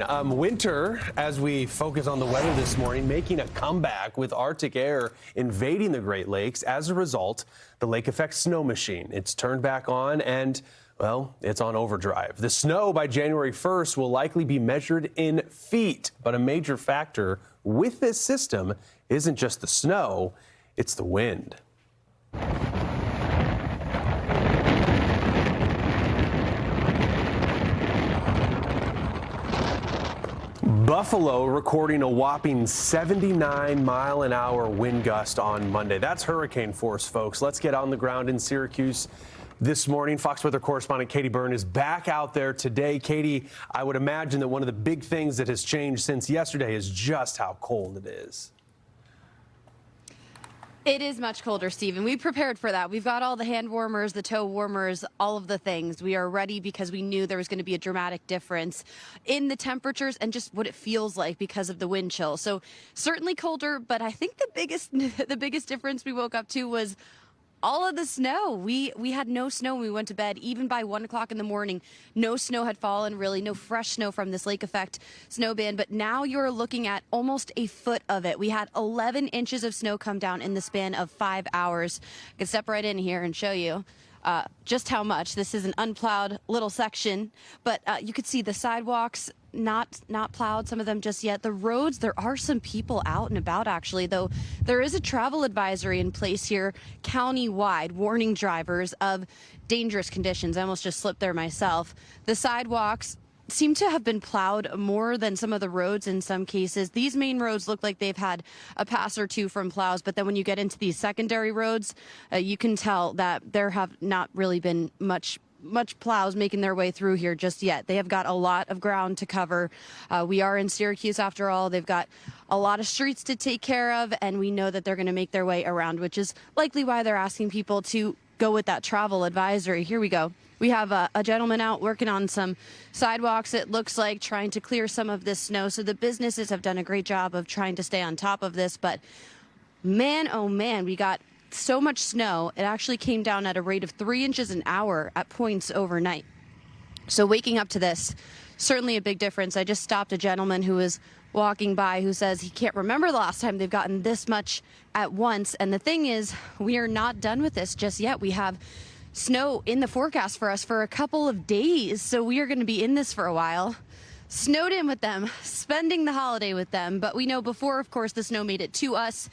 Winter, as we focus on the weather this morning, making a comeback with Arctic air invading the Great Lakes. As a result, the lake effect snow machine, it's turned back on and, well, it's on overdrive. The snow by January 1st will likely be measured in feet, but a major factor with this system isn't just the snow, it's the wind. Buffalo recording a whopping 79-mile-an-hour wind gust on Monday. That's hurricane force, folks. Let's get on the ground in Syracuse this morning. Fox Weather Correspondent Katie Byrne is back out there today. Katie, I would imagine that one of the big things that has changed since yesterday is just how cold it is. It is much colder, Stephen. We prepared for that. We've got all the hand warmers, the toe warmers, all of the things. We are ready because we knew there was going to be a dramatic difference in the temperatures and just what it feels like because of the wind chill. So certainly colder, but I think the biggest difference we woke up to was all of the snow. We had no snow when we went to bed. Even by 1 o'clock in the morning, no snow had fallen, really no fresh snow from this lake effect snow band. But now you're looking at almost a foot of it. We had 11 inches of snow come down in the span of 5 hours. I can step right in here and show you just how much. This is an unplowed little section, but you could see the sidewalks not plowed, some of them just yet. The roads, there are some people out and about actually, though there is a travel advisory in place here county-wide warning drivers of dangerous conditions. I almost just slipped there myself. The sidewalks seem to have been plowed more than some of the roads in some cases. These main roads look like they've had a pass or two from plows, but then when you get into these secondary roads, you can tell that there have not really been much plows making their way through here just yet. They have got a lot of ground to cover. We are in Syracuse after all. They've got a lot of streets to take care of, and we know that they're going to make their way around, which is likely why they're asking people to go with that travel advisory. Here we go. We have a gentleman out working on some sidewalks, it looks like, trying to clear some of this snow. So the businesses have done a great job of trying to stay on top of this. But man, oh man, we got so much snow. It actually came down at a rate of 3 inches an hour at points overnight. So waking up to this, certainly a big difference. I just stopped a gentleman who was walking by who says he can't remember the last time they've gotten this much at once. And the thing is, we are not done with this just yet. We have snow in the forecast for us for a couple of days. So we are going to be in this for a while. Snowed in with them, spending the holiday with them. But we know before, of course, the snow made it to us,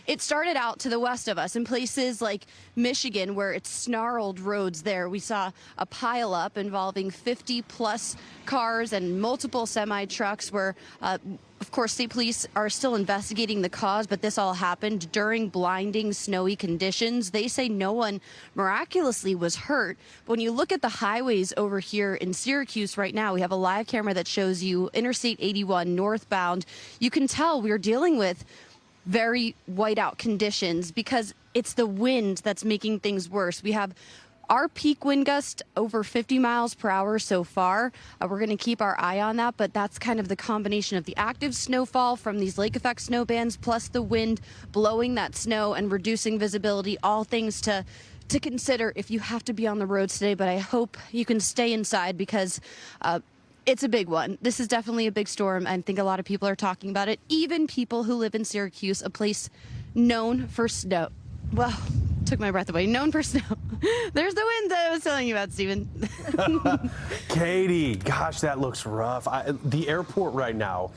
it started out to the west of us in places like Michigan, where it's snarled roads there. We saw a pile up involving 50 plus cars and multiple semi trucks where, of course, state police are still investigating the cause, but this all happened during blinding snowy conditions. They say no one miraculously was hurt. But when you look at the highways over here in Syracuse right now, we have a live camera that shows you Interstate 81 northbound. You can tell we're dealing with very whiteout conditions because it's the wind that's making things worse. We have our peak wind gust over 50 miles per hour so far. We're going to keep our eye on that, but that's kind of the combination of the active snowfall from these lake effect snow bands plus the wind blowing that snow and reducing visibility, all things to consider if you have to be on the roads today. But I hope you can stay inside because it's a big one. This is definitely a big storm. I think a lot of people are talking about it. Even people who live in Syracuse, a place known for snow. Well, took my breath away. Known for snow. There's the wind that I was telling you about, Stephen. Katie, gosh, that looks rough. The airport right now,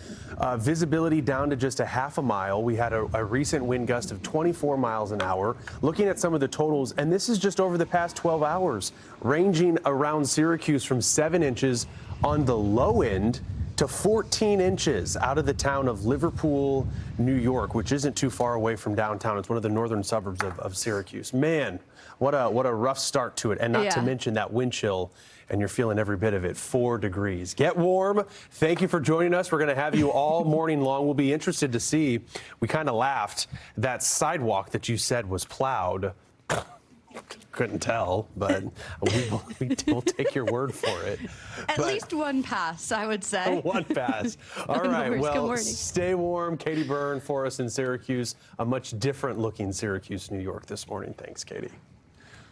visibility down to just a half a mile. We had a recent wind gust of 24 miles an hour. Looking at some of the totals, and this is just over the past 12 hours, ranging around Syracuse from 7 inches on the low end to 14 inches out of the town of Liverpool, New York, which isn't too far away from downtown. It's one of the northern suburbs of Syracuse. Man, what a rough start to it. And not to mention that wind chill, and you're feeling every bit of it, 4 degrees. Get warm. Thank you for joining us. We're going to have you all morning long. We'll be interested to see. We kind of laughed. That sidewalk that you said was plowed. Couldn't tell, but we'll take your word for it. At least one pass, I would say. One pass. All right. Well, stay warm. Katie Byrne for us in Syracuse. A much different looking Syracuse, New York this morning. Thanks, Katie.